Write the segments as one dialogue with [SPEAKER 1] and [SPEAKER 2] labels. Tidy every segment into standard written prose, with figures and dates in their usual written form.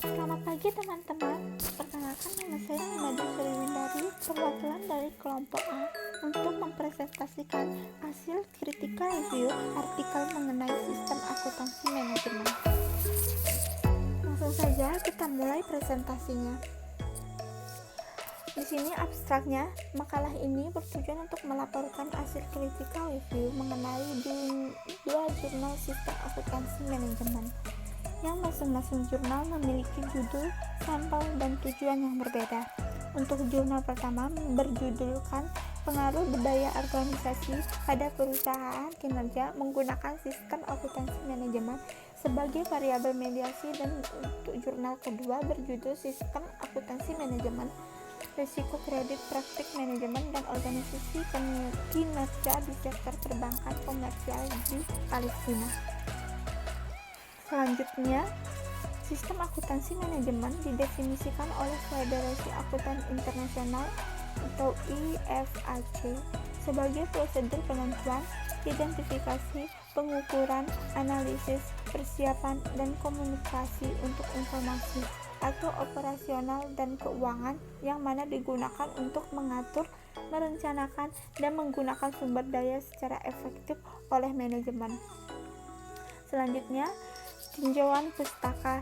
[SPEAKER 1] Selamat pagi teman-teman. Perkenalkan, nama saya Madu Sriwindari, perwakilan dari kelompok A, untuk mempresentasikan hasil critical review artikel mengenai sistem akuntansi manajemen. Langsung saja kita mulai presentasinya. Di sini abstraknya, makalah ini bertujuan untuk melaporkan hasil critical review mengenai dua jurnal sistem akuntansi manajemen, yang masing-masing jurnal memiliki judul, sampel, dan tujuan yang berbeda. Untuk jurnal pertama berjudulkan Pengaruh Budaya Organisasi pada Perusahaan Kinerja Menggunakan Sistem Akuntansi Manajemen sebagai Variabel Mediasi, dan untuk jurnal kedua berjudul Sistem Akuntansi Manajemen, Risiko Kredit, Praktik Manajemen, dan Organisasi Kinerja di Sektor Perbankan Komersial di Palestina. Selanjutnya, sistem akuntansi manajemen didefinisikan oleh Federasi Akuntan Internasional atau IFAC sebagai prosedur penentuan, identifikasi, pengukuran, analisis, persiapan, dan komunikasi untuk informasi atau operasional dan keuangan yang mana digunakan untuk mengatur, merencanakan, dan menggunakan sumber daya secara efektif oleh manajemen. Selanjutnya, tinjauan pustaka.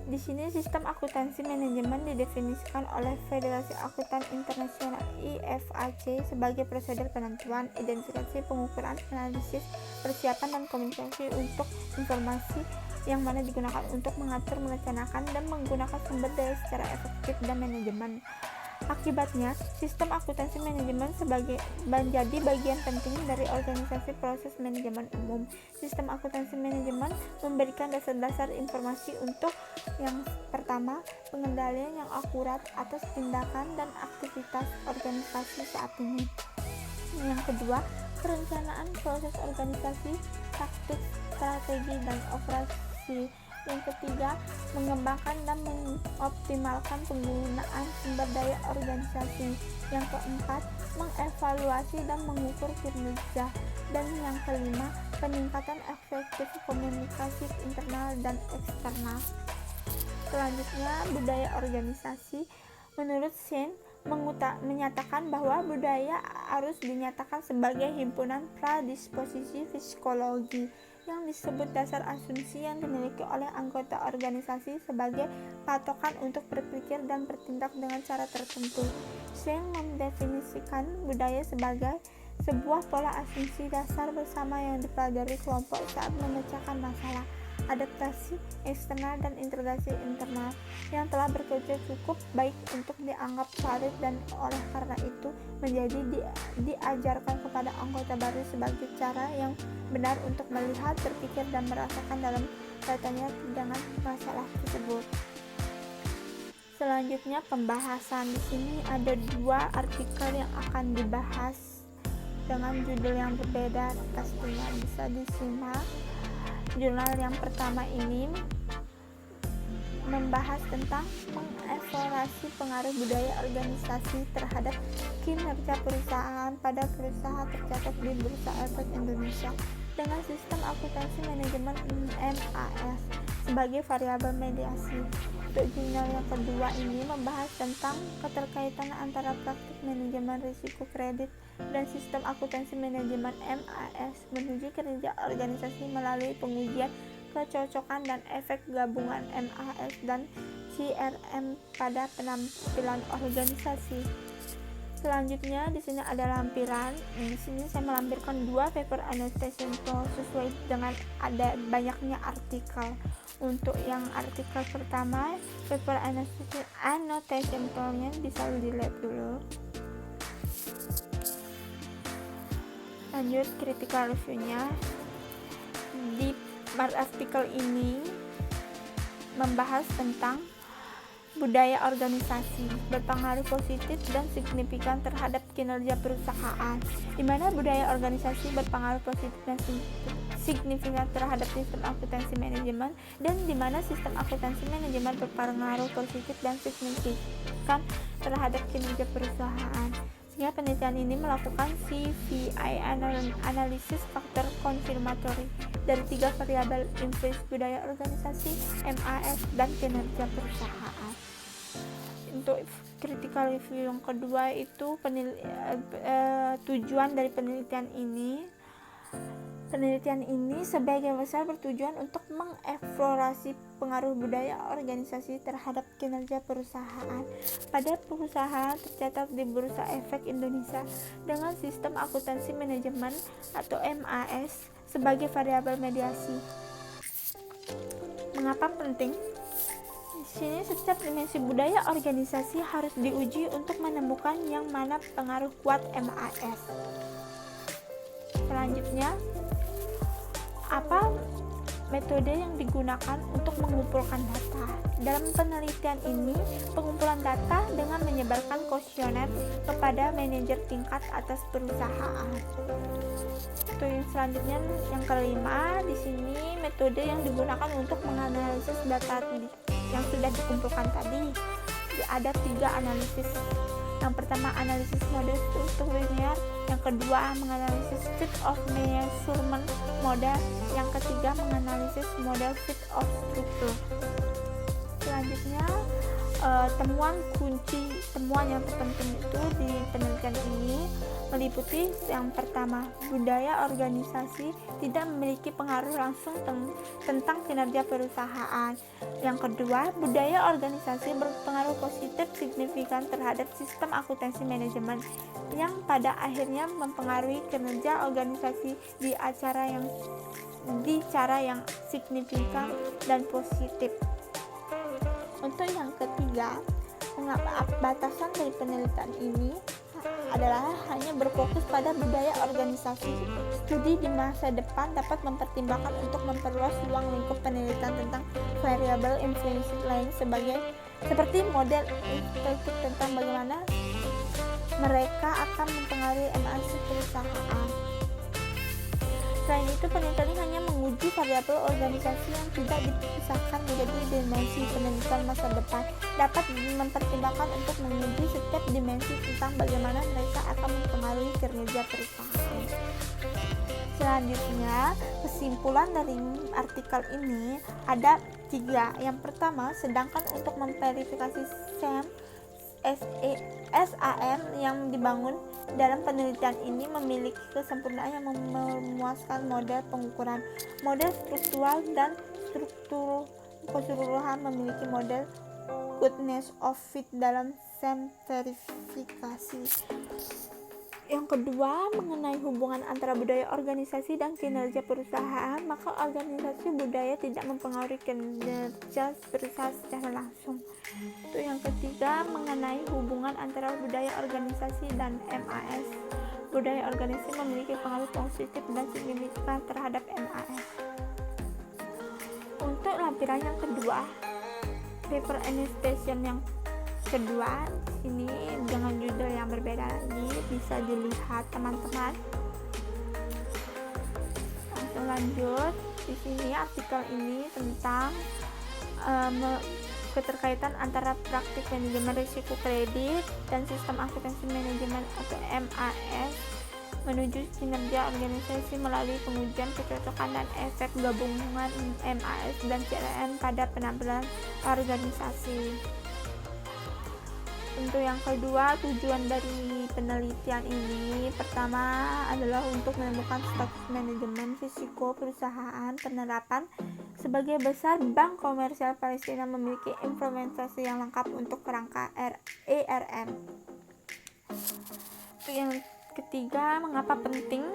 [SPEAKER 1] Di sini sistem akuntansi manajemen didefinisikan oleh Federasi Akuntan Internasional IFAC sebagai prosedur penentuan, identifikasi, pengukuran, analisis, persiapan, dan komunikasi untuk informasi yang mana digunakan untuk mengatur, merencanakan, dan menggunakan sumber daya secara efektif dan manajemen. Akibatnya, sistem akuntansi manajemen menjadi bagian penting dari organisasi proses manajemen umum. Sistem akuntansi manajemen memberikan dasar-dasar informasi untuk yang pertama, pengendalian yang akurat atas tindakan dan aktivitas organisasi saat ini. Yang kedua, perencanaan proses organisasi, taktik, strategi, dan operasi. Yang ketiga, mengembangkan dan mengoptimalkan penggunaan sumber daya organisasi. Yang keempat, mengevaluasi dan mengukur kinerja. Dan yang kelima, peningkatan efektif komunikasi internal dan eksternal. Selanjutnya, budaya organisasi. Menurut Shane, menyatakan bahwa budaya harus dinyatakan sebagai himpunan predisposisi psikologi yang disebut dasar asumsi yang dimiliki oleh anggota organisasi sebagai patokan untuk berpikir dan bertindak dengan cara tertentu. Shane mendefinisikan budaya sebagai sebuah pola asumsi dasar bersama yang dipelajari kelompok saat memecahkan masalah, adaptasi eksternal dan integrasi internal yang telah bekerja cukup baik untuk dianggap valid, dan oleh karena itu menjadi diajarkan kepada anggota baru sebagai cara yang benar untuk melihat, berpikir, dan merasakan dalam kaitannya dengan masalah tersebut. Selanjutnya, pembahasan. Di sini ada dua artikel yang akan dibahas dengan judul yang berbeda, pastinya bisa disimak. Jurnal yang pertama ini membahas tentang mengevaluasi pengaruh budaya organisasi terhadap kinerja perusahaan pada perusahaan tercatat di Bursa Efek Indonesia dengan sistem akuntansi manajemen MAS sebagai variabel mediasi. Untuk jurnal yang kedua ini membahas tentang keterkaitan antara praktik manajemen risiko kredit dan sistem akuntansi manajemen MAS menuju kinerja organisasi melalui pengujian kecocokan dan efek gabungan MAS dan CRM pada penampilan organisasi. Selanjutnya di sini ada lampiran. Di sini saya melampirkan dua paper annotation sesuai dengan ada banyaknya artikel. Untuk yang artikel pertama, paper annotation-nya bisa dilihat dulu. Lanjut critical review-nya. Di artikel ini membahas tentang budaya organisasi berpengaruh positif dan signifikan terhadap kinerja perusahaan, di mana budaya organisasi berpengaruh positif dan signifikan terhadap sistem akuntansi manajemen, dan di mana sistem akuntansi manajemen berpengaruh positif dan signifikan terhadap kinerja perusahaan. Sehingga penelitian ini melakukan CVI analisis faktor konfirmatori dari 3 variabel influence budaya organisasi, MAS, dan kinerja perusahaan. Untuk critical review yang kedua itu tujuan dari penelitian ini. Penelitian ini sebagian besar bertujuan untuk mengeksplorasi pengaruh budaya organisasi terhadap kinerja perusahaan. Pada perusahaan tercatat di Bursa Efek Indonesia dengan sistem akuntansi manajemen atau MAS sebagai variabel mediasi. Mengapa penting? Di sini setiap dimensi budaya organisasi harus diuji untuk menemukan yang mana pengaruh kuat MAS. Selanjutnya, apa metode yang digunakan untuk mengumpulkan data? Dalam penelitian ini, pengumpulan data dengan menyebarkan kuesioner kepada manajer tingkat atas perusahaan. Itu yang selanjutnya, yang kelima, di sini metode yang digunakan untuk menganalisis data yang sudah dikumpulkan tadi. Ada 3 analisis. Yang pertama, analisis model struktur linear. Yang kedua, menganalisis fit of measurement model. Yang ketiga, menganalisis model fit of struktur. Selanjutnya, temuan yang terpenting itu di penelitian ini meliputi yang pertama, budaya organisasi tidak memiliki pengaruh langsung tentang kinerja perusahaan. Yang kedua, budaya organisasi berpengaruh positif signifikan terhadap sistem akuntansi manajemen yang pada akhirnya mempengaruhi kinerja organisasi di cara yang signifikan dan positif. Untuk yang ketiga, mengapa batasan dari penelitian ini adalah hanya berfokus pada budaya organisasi. Studi di masa depan dapat mempertimbangkan untuk memperluas ruang lingkup penelitian tentang variabel influence lain seperti model introspektif tentang bagaimana mereka akan mempengaruhi MAS perusahaan. Selain itu, penelitian ini hanya menguji variabel organisasi yang tidak dipisahkan menjadi dimensi penelitian masa depan, dapat mempertimbangkan untuk menguji setiap dimensi tentang bagaimana mereka akan mempengaruhi kinerja perusahaan. Selanjutnya, kesimpulan dari artikel ini ada 3. Yang pertama, sedangkan untuk memverifikasi SAM yang dibangun dalam penelitian ini memiliki kesempurnaan yang memuaskan model pengukuran, model struktural dan struktur keseluruhan memiliki model goodness of fit dalam SAM verifikasi. Yang kedua, mengenai hubungan antara budaya organisasi dan kinerja perusahaan, maka organisasi budaya tidak mempengaruhi kinerja perusahaan secara langsung. Itu yang ketiga, mengenai hubungan antara budaya organisasi dan MAS. Budaya organisasi memiliki pengaruh positif dan signifikan terhadap MAS. Untuk lampiran yang kedua, paper annotation yang kedua, ini dengan judul yang berbeda lagi, bisa dilihat teman-teman. Langsung lanjut. Di sini artikel ini tentang keterkaitan antara praktik manajemen risiko kredit dan sistem akuntansi manajemen atau MAS menuju kinerja organisasi melalui pengujian kecocokan dan efek gabungan MAS dan CRM pada penampilan organisasi. Untuk yang kedua, tujuan dari penelitian ini pertama adalah untuk menemukan status manajemen risiko perusahaan. Penerapan sebagai besar Bank Komersial Palestina memiliki implementasi yang lengkap untuk kerangka ERM. Untuk yang ketiga, mengapa penting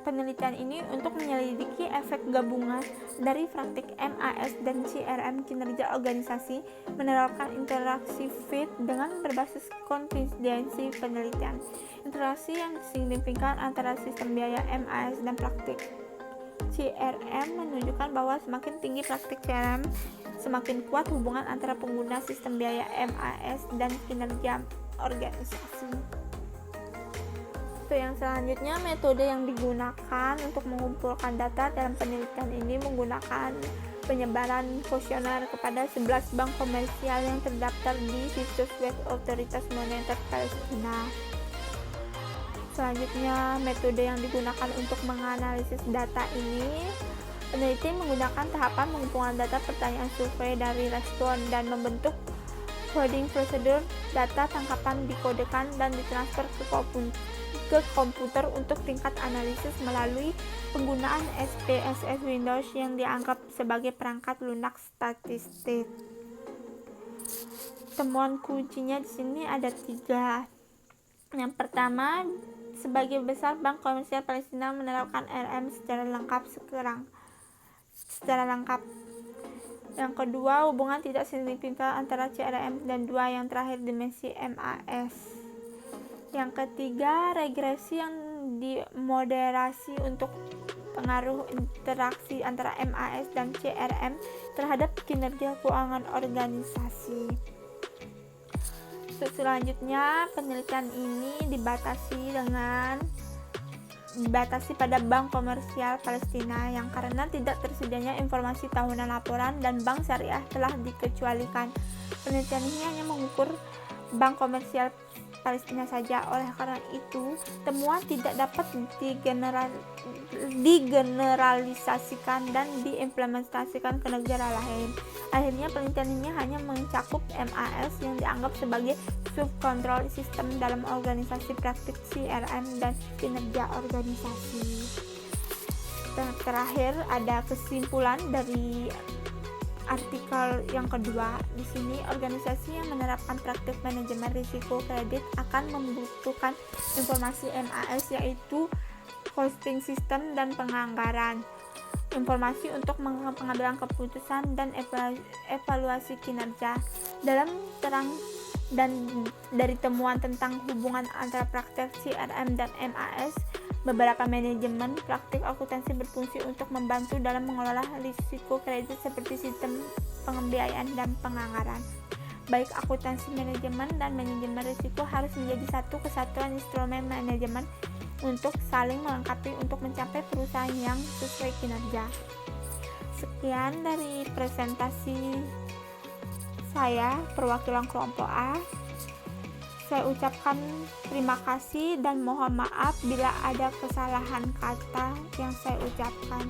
[SPEAKER 1] penelitian ini untuk menyelidiki efek gabungan dari praktik MAS dan CRM kinerja organisasi, menerapkan interaksi fit dengan berbasis konfidensi penelitian. Interaksi yang signifikan antara sistem biaya MAS dan praktik CRM menunjukkan bahwa semakin tinggi praktik CRM, semakin kuat hubungan antara pengguna sistem biaya MAS dan kinerja organisasi. Yang selanjutnya, metode yang digunakan untuk mengumpulkan data dalam penelitian ini menggunakan penyebaran kuesioner kepada 11 bank komersial yang terdaftar di situs web Otoritas Moneter Palestina. Selanjutnya, metode yang digunakan untuk menganalisis data ini, peneliti menggunakan tahapan mengumpulkan data pertanyaan survei dari respon dan membentuk coding prosedur. Data tangkapan dikodekan dan ditransfer ke komputer untuk tingkat analisis melalui penggunaan SPSS Windows yang dianggap sebagai perangkat lunak statistik. Temuan kuncinya di sini ada 3. Yang pertama, sebagai besar Bank Komersial Palestina menerapkan RM secara lengkap. Yang kedua, hubungan tidak signifikan antara CRM dan 2. Yang terakhir, dimensi MAS. Yang ketiga, regresi yang dimoderasi untuk pengaruh interaksi antara MAS dan CRM terhadap kinerja keuangan organisasi. Selanjutnya, penelitian ini dibatasi pada Bank Komersial Palestina yang karena tidak tersedianya informasi tahunan laporan dan bank syariah telah dikecualikan. Penelitian ini hanya mengukur Bank Komersial Palestina saja. Oleh karena itu, temuan tidak dapat digeneralisasikan dan diimplementasikan ke negara lain. Akhirnya, penelitian ini hanya mencakup MAS yang dianggap sebagai subkontrol sistem dalam organisasi, praktik CRM, dan kinerja organisasi. Dan terakhir, ada kesimpulan dari artikel yang kedua. Di sini, organisasi yang menerapkan praktik manajemen risiko kredit akan membutuhkan informasi MAS, yaitu hosting sistem dan penganggaran, informasi untuk pengambilan keputusan dan evaluasi kinerja. Dalam terang dan dari temuan tentang hubungan antara praktik CRM dan MAS, beberapa manajemen praktik akuntansi berfungsi untuk membantu dalam mengelola risiko kredit seperti sistem pembiayaan dan penganggaran. Baik akuntansi manajemen dan manajemen risiko harus menjadi satu kesatuan instrumen manajemen untuk saling melengkapi untuk mencapai perusahaan yang sesuai kinerja. Sekian dari presentasi saya, perwakilan kelompok A. Saya ucapkan terima kasih dan mohon maaf bila ada kesalahan kata yang saya ucapkan.